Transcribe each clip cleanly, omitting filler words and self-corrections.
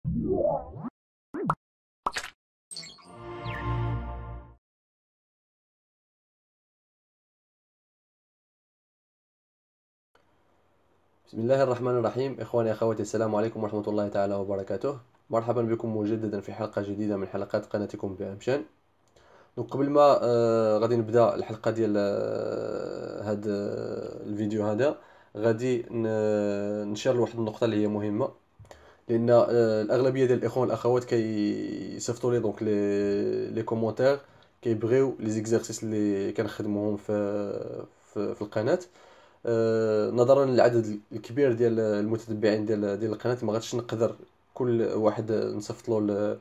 بسم الله الرحمن الرحيم. إخواني أخواتي، السلام عليكم ورحمة الله تعالى وبركاته. مرحبا بكم مجددا في حلقة جديدة من حلقات قناتكم بأمشان. قبل ما غادي نبدا الحلقة ديال هاد الفيديو هذا، غادي نشير لواحد النقطة اللي هي مهمة، لأن الأغلبية ديال الإخوان والأخوات كيصيفطوا لي دونك لي كومونتير، كيبغيو لي زيكزارسيس اللي كنخدموهم في القناة. نظرا للعدد الكبير ديال المتتبعين ديال القناه، ما غاديش نقدر كل واحد نصيفط له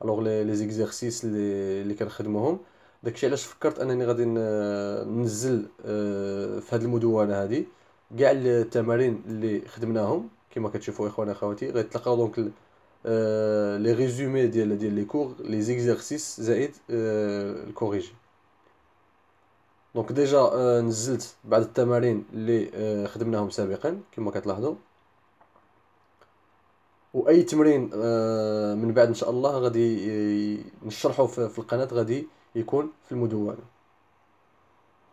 الوغ لي زيكزارسيس اللي كنخدموهم. داكشي علاش فكرت انني غادي ننزل في هذه المدونه هذه كاع التمارين اللي خدمناهم. كما كتشوفوا اخواني اخواتي، غتلقاو دونك لي ريزومي ديال لي كور، لي زيكزارسيس زائد الكوريجي. دونك ديجا نزلت بعض التمارين اللي خدمناهم سابقا كما كتلاحظوا، واي تمرين من بعد ان شاء الله غادي نشرحه في القناه، غادي يكون في المدونه.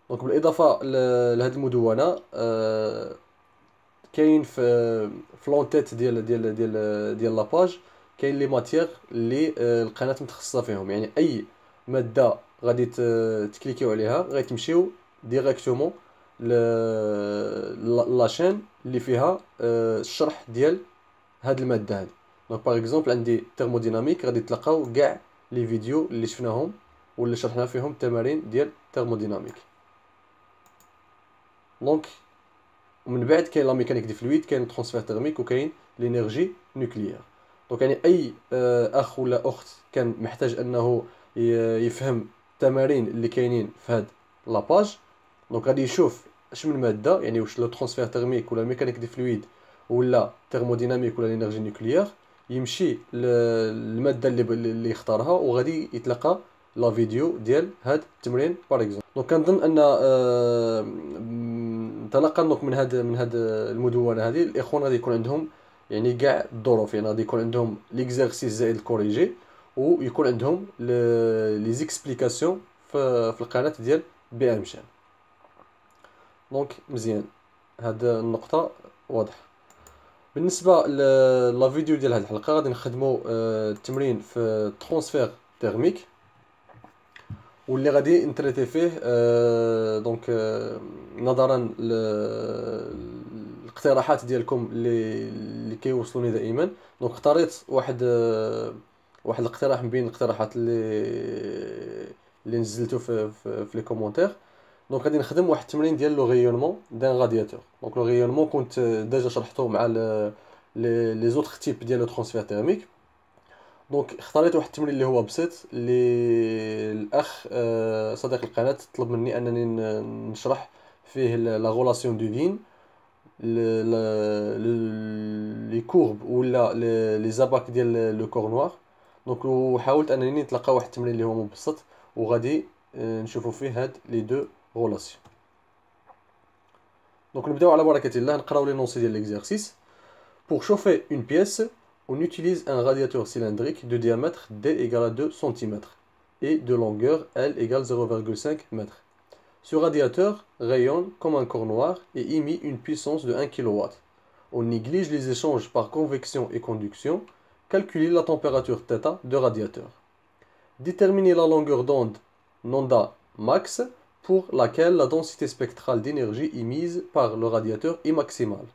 دونك بالاضافه لهذه المدونه، كاين في لونتيت ديال لاباج كاين لي ماتيغ اللي القناه متخصصه فيهم. يعني اي ماده غادي تكليكيو عليها غيتمشيو ديريكتومون لاشين اللي فيها الشرح ديال هاد الماده هادي. دونك باغ اكزومبل عندي تhermodynamique، غادي تلقاو كاع لي فيديو اللي شفناهم واللي شرحنا فيهم التمارين ديال thermodynamique. دونك ومن بعد كاين لا ميكانيك دي فلويد، كاين الترونسفير تيرميك، وكاين لينيرجي نوكليير. دونك يعني اي اخ ولا اخت كان محتاج انه يفهم التمارين اللي كاينين في هاد لاباج، دونك غادي يشوف اش من ماده، يعني واش لو ترونسفير تيرميك ولا الميكانيك دي فلويد ولا تيرموديناميك ولا لينيرجي نوكليير، يمشي للماده اللي يختارها وغادي يتلقى لا فيديو ديال هاد التمرين باغ اكزومبل. دونك كنظن ان انطلاقا دونك من هاد المدونه هذه، الاخوان غادي يكون عندهم يعني كاع الظروف. يعني غادي يكون عندهم ليكزارسيس زائد الكوريجي، ويكون عندهم لي زيكسبليكاسيون في القناه ديال بي ام شان. دونك مزيان، هاد النقطه واضحه. بالنسبه لا فيديو ديال هاد الحلقه، غادي نخدموا التمرين في ترانسفير تيرميك، واللي غادي نتريتي فيه دونك نظرا الاقتراحات ديالكم اللي كيوصلوني دائما. دونك اختاريت واحد الاقتراح من بين الاقتراحات اللي نزلته في لي كومونتير. دونك غادي نخدم واحد التمرين ديال لو غيونمون دان غادياتور. دونك لو غيونمون كنت ديجا شرحته مع لي زوتر تيب ديال لو ترانسفير تيرميك. دونك اختاريت واحد التمرين اللي هو بسيط، اللي الاخ صديق القناه طلب مني انني نشرح فيه لا غولاسيون دو فين، لي كورب ولا لي زاباك ديال لو كور نوار. دونك وحاولت انني نتلقى واحد التمرين اللي هو مبسط، وغادي نشوفوا فيه هاد لي دو غولاسيون. دونك نبداو على بركه الله، نقراو لي نونسي ديال ليكزارسيس. Pour chauffer une pièce, on utilise un radiateur cylindrique de diamètre D égale à 2 cm et de longueur L égale 0,5 m. Ce radiateur rayonne comme un corps noir et émet une puissance de 1 kW. On néglige les échanges par convection et conduction. Calculez la température θ de radiateur. Déterminez la longueur d'onde nonda max pour laquelle la densité spectrale d'énergie émise par le radiateur est maximale.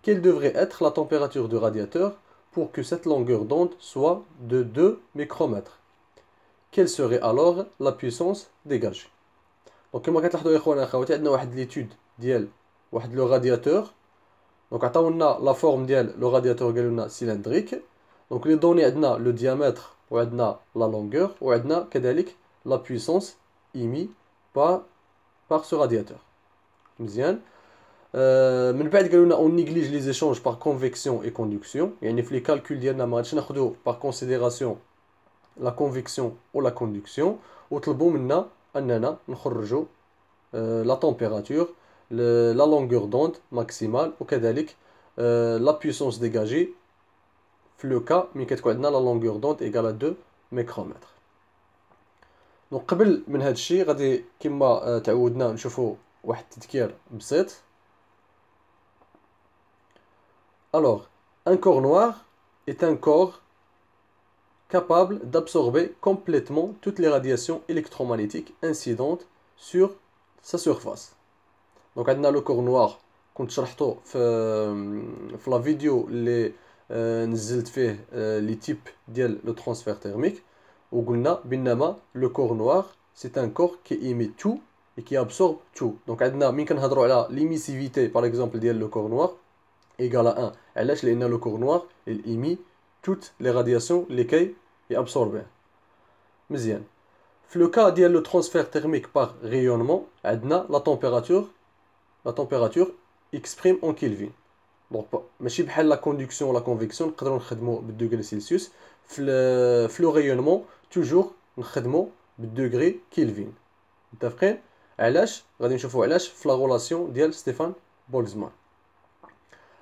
Quelle devrait être la température du radiateur pour que cette longueur d'onde soit de 2 micromètres? Quelle serait alors la puissance dégagée? Donc كما كتلاحظوا يا اخوانا اخواتي، عندنا واحد ليتود ديال واحد لو رادياتور. دونك عطاونا لا فورم ديال لو رادياتور، قالوا لنا سيلندريك. دونك لي دوني عندنا لو ديامتر، وعندنا لا لونغور، وعندنا كذلك لا بويسونس ايمي بار سو رادياتور. مزيان. من بعد قالوا لنا اون نيغليج لي زيشونج بار كونفيكسيون اي كوندكسيون. يعني في لي كالكول ديالنا ما غاديش ناخذوا بار كونسيديراسيون لا كونفيكسيون ولا كوندكسيون، وطلبوا منا اننا نخرجوا لا تمبيراتور، لا لونغور دوند ماكسيمال، وكذلك لا بويسونس ديغاجي في لو كا ملي كتكون عندنا لا لونغور دوند ايكال 2 ميكرومتر. دونك قبل من هذا الشيء غادي كما تعودنا نشوفوا واحد التذكير بسيط. Alors, un corps noir est un corps capable d'absorber complètement toutes les radiations électromagnétiques incidentes sur sa surface. Donc, عندنا le corps noir كنت شرحته في لا فيديو اللي نزلت فيه لي تيب ديال لو ترانسفير تيرميك، وقلنا بينما لو كور نوار سي ان كور كي ايمي تو et qui absorbe tout. Donc عندنا مين كنهضروا على l'émissivité par exemple ديال le corps noir égale à 1. علاش؟ لان le corps noir il émet toutes les radiations lesquelles il absorbe. مزيان. في le cas ديال le transfert thermique par rayonnement عندنا la température exprime en Kelvin. دونك ماشي بحال لا كوندكسيون ولا كونفيكسيون نقدروا نخدموا بالدوغري سيلسيوس. في لو ريونمون توجور نخدموا بالدوغري كيلفين. متفقين؟ علاش؟ غادي نشوفوا علاش في لا غولاسيون ديال ستيفان بولزمان.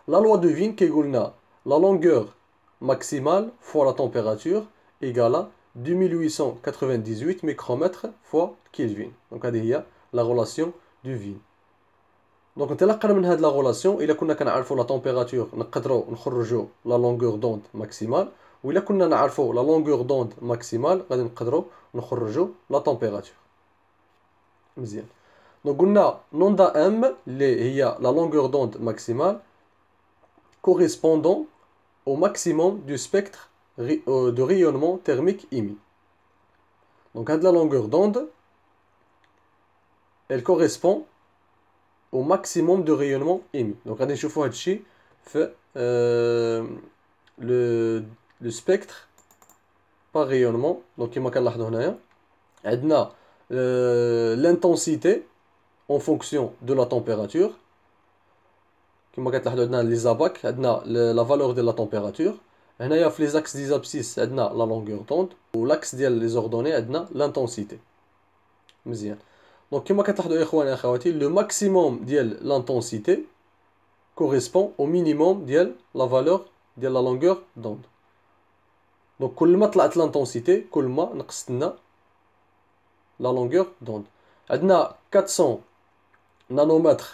لا لوا دو فين كيقول لنا لا لونغور ماكسيمال فوا لا تمبيراتور ايغالا 2898 ميكرومتر فوا كيلفين. دونك هذه هي لا غولاسيون دو فين. دونك انطلاقا من هاد لا غولاسيون الا كنا كنعرفوا لا تمبيراتور نقدروا نخرجوا لا لونغور دوند ماكسيمال، وإلا كنا نعرفوا لا لونغور دوند ماكسيمال غادي نقدروا نخرجوا لا تمبيراتور. مزيان. دونك قلنا نوندا ام اللي هي لا لونغور دوند ماكسيمال correspondant au maximum du spectre de rayonnement thermique émis. Donc هاد la longueur d'onde elle correspond au maximum de rayonnement émis. Donc غادي نشوفوا هاد الشيء في le spectre par rayonnement. Donc كما كنلاحظوا هنايا عندنا l'intensité en fonction de la température. كما كتلاحظوا عندنا لي زاباك عندنا لا فالور ديال لا تمبيراتور. هنايا في لي زاكس دي زابسيس عندنا لا لونغور دوند، ولاكس ديال لي زوردوني عندنا لانتونسيتي. مزيان. دونك كما كتلاحظوا يا اخواني اخواتي لو ماكسيموم ديال لانتونسيتي كوريسبون او مينيموم ديال لا فالور ديال لا لونغور دوند. دونك كل ما طلعت لانتونسيتي كل ما نقصت لنا لا لونغور دوند. عندنا 400 نانومتر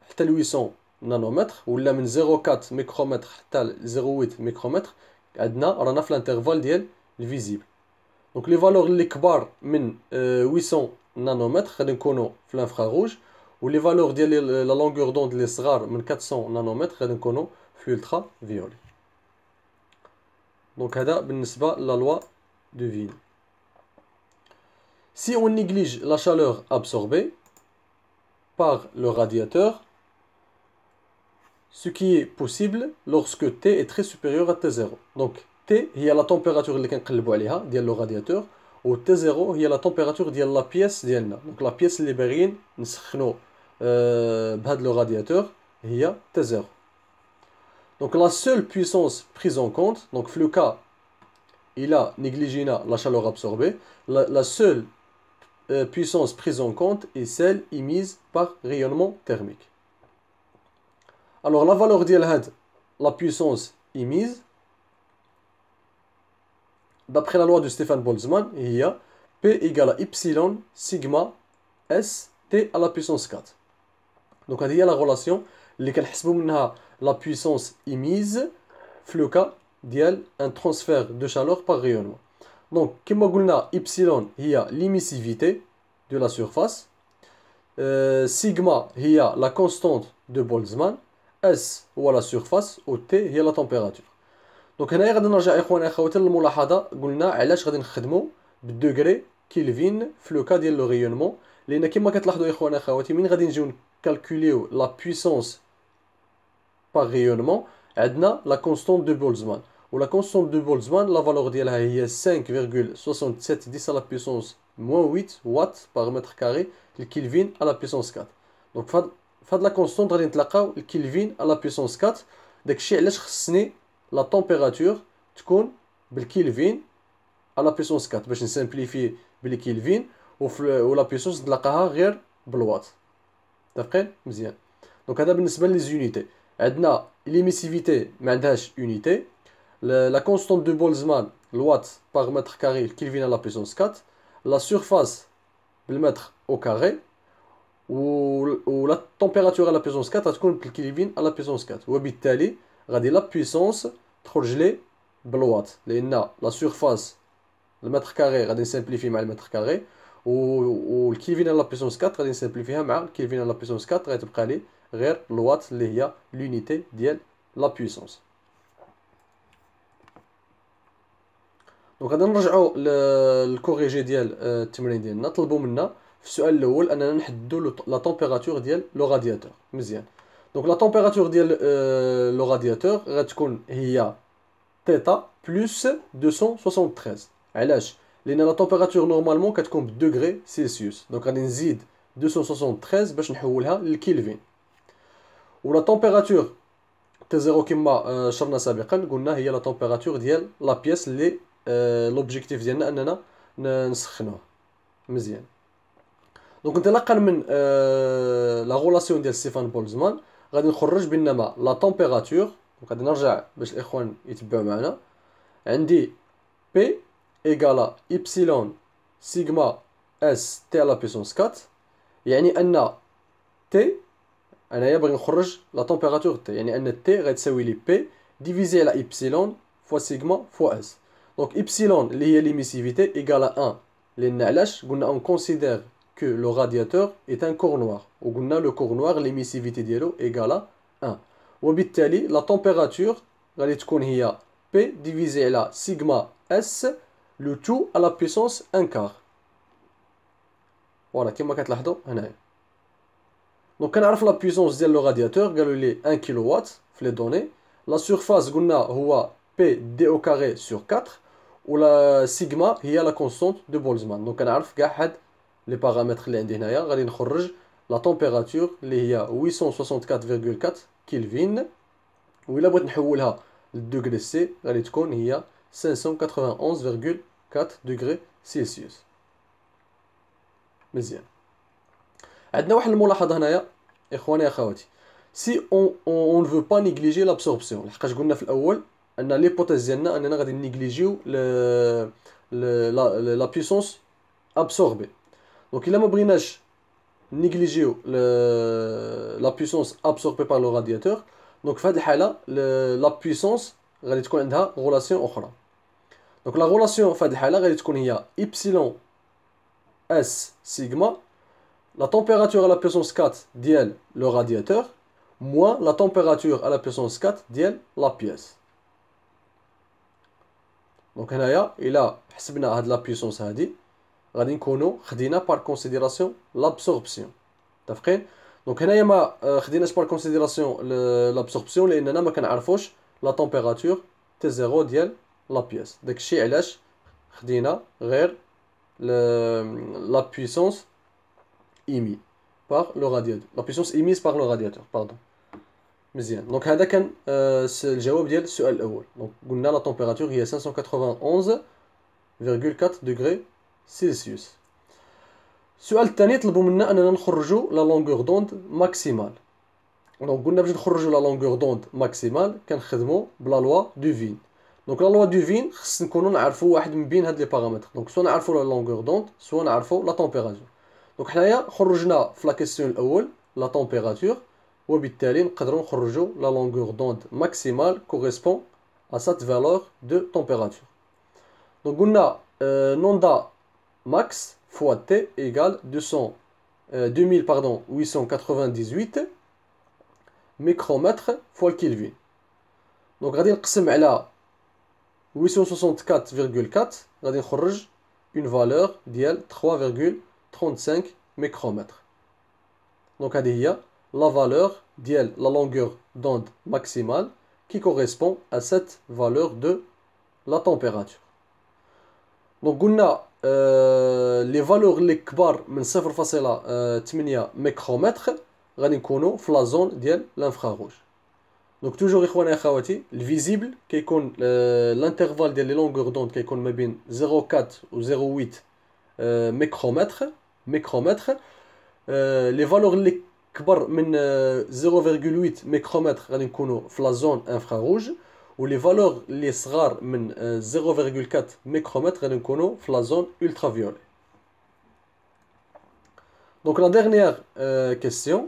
حتى ل 800 نانومتر، ولا من 0.4 ميكرومتر حتى ل 0.8 ميكرومتر عندنا رانا في الانترفال ديال الفيزيبل. دونك لي فالور اللي كبار من 800 نانومتر غادي نكونوا في الانفرا روج، ولي فالور ديال لا لونغور دوند اللي صغار من 400 نانومتر غادي نكونوا في الالترا فيولي. دونك هذا بالنسبه لا لوا دو فين. Si on néglige la chaleur absorbée par le radiateur, ce qui est possible lorsque T est très supérieur à T0. Donc T هي la température اللي كنقلبوا عليها ديال le radiateur، و T0 هي la température ديال la pièce ديالنا. Donc la pièce اللي باغيين نسخنوا بهاد le radiateur هي T0. Donc la seule puissance prise en compte, donc في le cas il a négligé la chaleur absorbée, la seule puissance prise en compte est celle émise par rayonnement thermique. Alors la valeur ديال هاد la puissance émise d'après la loi de Stéphane Boltzmann هي P égale à epsilon sigma S T à la puissance 4. Donc هذه هي la relation اللي كنحسبوا منها la puissance émise في le cas ديال un transfert de chaleur par rayonnement. Donc كما قلنا epsilon هي l'émissivité de la surface, sigma هي la constante de Boltzmann, S هو la surface و T هي la température. دونك هنايا غادي نرجع اخواني اخواتي للملاحظه قلنا علاش غادي نخدموا بالدوغري كيلفين في لو كا ديال لو ريونمون، لان كما كتلاحظوا اخواني اخواتي من غادي نجيو نكالكوليو لا بويسونس بار ريونمون عندنا لا كونستونت دو بولزمان، و لا كونستونت دو بولزمان لا فالور ديالها هي 5.67 10 à la puissance moins 8 watts par mètre carré الكيلفين à la puissance 4. دونك فهاد لا كونستونت غادي نتلاقاو الكيلفين à la puissance 4. داكشي علاش خصني لا تمبيراتور تكون بالكيلفين à la puissance 4 باش نسامبليفي بالكيلفين، و لا بيسونس نلقاها غير بالوات. متفقين؟ مزيان. دونك هذا بالنسبه لي زونيتي. عندنا ليميسيفيتي ما عندهاش يونيتي، la constante de Boltzmann, le watt par mètre carré, le Kelvin à la puissance 4, la surface, le mètre au carré, ou la température à la puissance 4 غتكون بالكلفين à la puissance 4 وبالتالي غادي لا puissance تخرج لي بالوات لان لا سيرفاس المتر كاري غادي نسامبليفي مع المتر كاري والكلفين على لا puissance 4 غادي نسامبليفيها مع الكلفين على لا puissance 4 غتبقى لي غير الوات اللي هي لونيتي ديال لا puissance. دونك غادي نرجعوا للكوريجي ديال التمرين ديالنا. طلبوا منا في السؤال الاول اننا نحددوا لا تمبيراتور ديال لو رادياتور. مزيان. دونك لا تمبيراتور ديال لو رادياتور غتكون هي تيتا بلس 273. علاش؟ لان لا تمبيراتور نورمالمون كتكون بالدوغري سيلسيوس، دونك غادي نزيد 273 باش نحولها للكلفين. ولا تمبيراتور تي زيرو كما شرنا سابقا قلنا هي لا تمبيراتور ديال لا بياس اللي لوبجيكتيف ديالنا اننا نسخنوه. مزيان. دونك انطلاقا من لا غولاسيون ديال ستيفان بولزمان غادي نخرج بانما لا تمبيراتور، دونك غادي نرجع باش الاخوان يتبعوا معنا. عندي بي ايغالا ايبسيلون سيغما اس تي على بيسونس 4، يعني ان تي انايا باغي نخرج لا تمبيراتور تي، يعني ان تي غتساوي لي بي ديفيزي على ايبسيلون فوا سيغما فوا اس. دونك ايبسيلون اللي هي ليميسيفيتي ايغالا 1، لان علاش قلنا اون كونسيدير que le radiateur est un corps noir. وقلنا le corps noir l'émissivité ديالو égale 1. وبالتالي la température غادي تكون هي P divisé على sigma S le tout à la puissance 1 quart. فوالا كما كتلاحظوا هنايا. دونك كنعرف لا puissance ديال لو رادياتور، قالوا لي 1 كيلووات في لي دوني. لا سيرفاس قلنا هو P d au carré sur 4، ولا sigma هي لا كونستانت دو بولزمان. دونك كنعرف كاع هاد لي بارامتر اللي عندي هنايا. غادي نخرج لا تمبيراتور اللي هي 864.4 كلفين، وإلا بغيت نحولها للدوغري سي غادي تكون هي 591.4 دوغري سيلسيوس. مزيان. عندنا واحد الملاحظه هنايا اخواني اخواتي، سي اون نفو با نيغليجي لابسوربسيون، لحقاش قلنا في الاول ان ليبوتيز ديالنا اننا غادي نيغليجيو لا بيسونس ابسوربي. دونك الا ما بغيناش نيغليجيو لا بيسونس ابسوربي بار لو رادياتور، دونك في هذه الحاله لا بيسونس غادي تكون عندها غولاسيون اخرى. دونك لا غولاسيون في هذه الحاله غادي تكون هي ايبسيلون اس سيغما la température à la puissance 4 ديال le radiateur moins la température à la puissance 4 ديال la pièce. دونك هنايا الا حسبنا هاد لا بيسونس هادي غادي نكونوا خدينا بار كونسيديراسيون لابسوربسيون. متفقين؟ دونك هنايا ما خديناش بار كونسيديراسيون لابسوربسيون لاننا ما كنعرفوش لا تمبيراتور تي زيرو ديال لا بياس. داكشي علاش خدينا غير لا بيسونس émis par le radiateur, la puissance émise par le radiateur, pardon. مزيان. دونك هذا كان الجواب ديال السؤال الاول. دونك قلنا لا تمبيراتور هي 591.4 دوغري سيلسيوس. السؤال الثاني طلبوا منا اننا نخرجوا لا لونغور دوند ماكسيمال. دونك قلنا باش نخرجوا لا لونغور دوند ماكسيمال كنخدموا بلا لوا دو فين. دونك لا لوا دو فين خص نكونوا نعرفوا واحد من بين هاد لي بارامتر، دونك سوا نعرفوا لا لونغور دوند سوا نعرفوا لا تمبيراتور. دونك حنايا خرجنا في لا كيسيون الاول لا تمبيراتور، وبالتالي نقدروا نخرجوا لا لونغور دوند ماكسيمال كوريسبون ا سات فالور دو تمبيراتور. دونك قلنا نوندا ماكس فوا تي ايغال 2898 ميكرومتر فوا الكلفين. دونك غادي نقسم على 864.4 غادي نخرج اون فالور ديال 3,35 micromètres. Donc هذه هي la valeur ديال la longueur d'onde maximale qui correspond à cette valeur de la température. Donc قلنا les valeurs اللي كبار من 0.8 ميكرومتر غادي نكونوا في لا زون ديال الانفراروج. دونك توجور اخواني اخواتي الفيزيبل كيكون الانترفال ديال لي لونغور دوند كيكون ما بين 0.4 و 0.8 ميكرومتر. لي فالور اللي كبر من 0.8 ميكرومتر غادي نكونوا في لا زون انفراروج، ولي فالور اللي صغار من 0.4 ميكرومتر غادي نكونوا في لا زون ultraviolet. Donc la dernière question,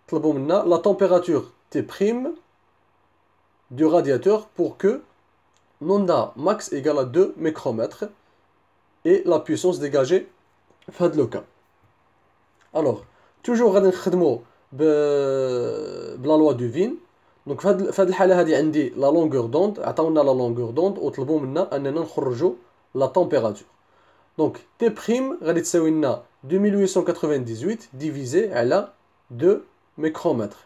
طلبوا منا la température T' du radiateur pour que l'onda max égale à 2 micromètres et la puissance dégagée في هذا لو cas. Alors toujours غادي نخدموا بلا لوا دو فين. دونك في هذه الحاله هذه عندي لا لونغور دوند، عطاونا لا لونغور دوند وطلبوا منا اننا نخرجوا لا تمبيراتور. دونك تي بريم غادي تساوي لنا 2898 ديفيزي على 2 ميكرومتر.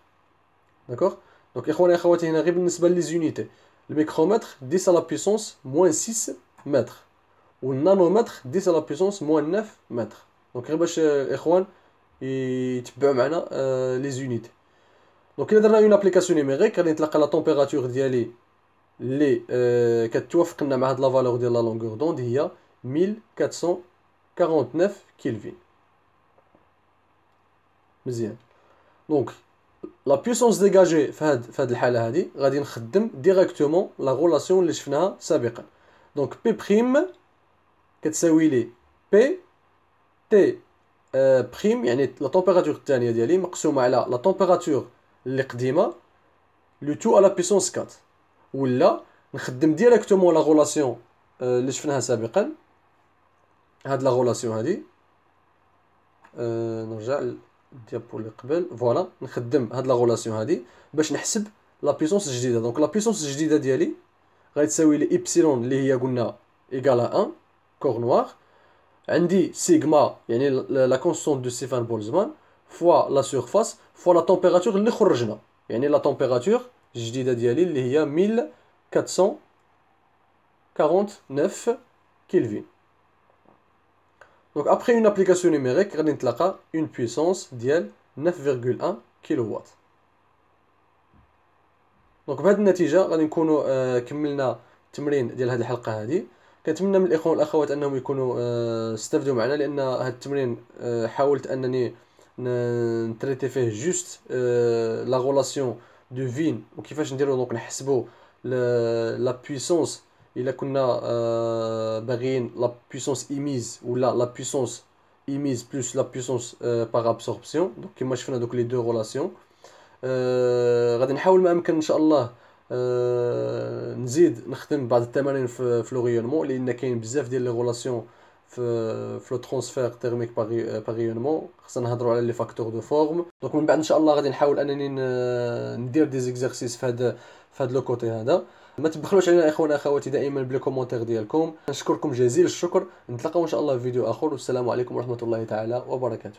داكوغ. دونك اخواني اخواتي هنا غير بالنسبه لي زونيتي، الميكرومتر 10 على بويسونس موان 6 متر والنانومتر 10 على بويسونس موان 9 متر. دونك غير باش الاخوان يتبعوا معنا لي زونيتي. دونك الا درنا اون ابليكاسيون نيميريك غادي نتلقى لا تمبيراتور ديالي اللي كتوافق لنا مع هاد لا فالور ديال لا لونغور دوند هي 1449 كيلفين. مزيان. دونك لا بويسونس ديغاجي في هاد الحاله هادي غادي نخدم ديريكتومون لا غولاسيون اللي شفناها سابقا. دونك بي بريم كتساوي لي بي تي بريم، يعني لا تمبيراتور الثانيه ديالي مقسومه على لا تمبيراتور اللي قديمه لو تو على بويسونس 4، ولا نخدم ديريكتومون لا غولاسيون اللي شفناها سابقا. هاد لا غولاسيون هادي نرجع للديابو اللي قبل. فوالا نخدم هاد لا غولاسيون هادي باش نحسب لا بويسونس الجديده. دونك لا بويسونس الجديده ديالي غادي تساوي لي ايبسيلون اللي هي قلنا ايكالا 1 كور نوار، عندي سيغما يعني لا كونستونت دو ستيفان بولزمان فوا لا سيرفاس فوا لا تمبيراتور اللي خرجنا، يعني لا تمبيراتور الجديده ديالي اللي هي 1449 كيلفين. دونك ابري اون ابليكاسيون نيميريك غادي نتلاقى اون بويسونس ديال 9.1 كيلو وات. دونك بهذه النتيجه غادي نكونوا كملنا التمرين ديال هذه الحلقه هذه. كنتمنى من الاخوان والاخوات انهم يكونوا استفدوا معنا، لان هذا التمرين حاولت انني نتريتي فيه جوست لا غولاسيون دو فين وكيفاش نديرو. دونك نحسبوا لا بويسونس الا كنا باغيين لا بويسونس ايميز ولا لا بويسونس ايميز بلس لا بويسونس باغ ابسوربسيون. دونك كما شفنا دوك لي دو غولاسيون. غادي نحاول ما امكن ان شاء الله نزيد نخدم بعض التمارين في لو ريونمون، لان كاين بزاف ديال لي غولاسيون في لو ترانسفير تيرميك باغ ريونمون. خصنا نهضروا على لي فاكتور دو فورم. دونك من بعد ان شاء الله غادي نحاول انني ندير دي زيكزارسيس في هذا لو كوتي هذا. ما تبخلوش علينا اخواننا اخواتي دائما بلي كومونتير ديالكم. نشكركم جزيل الشكر. نتلاقاو ان شاء الله في فيديو اخر، والسلام عليكم ورحمه الله تعالى وبركاته.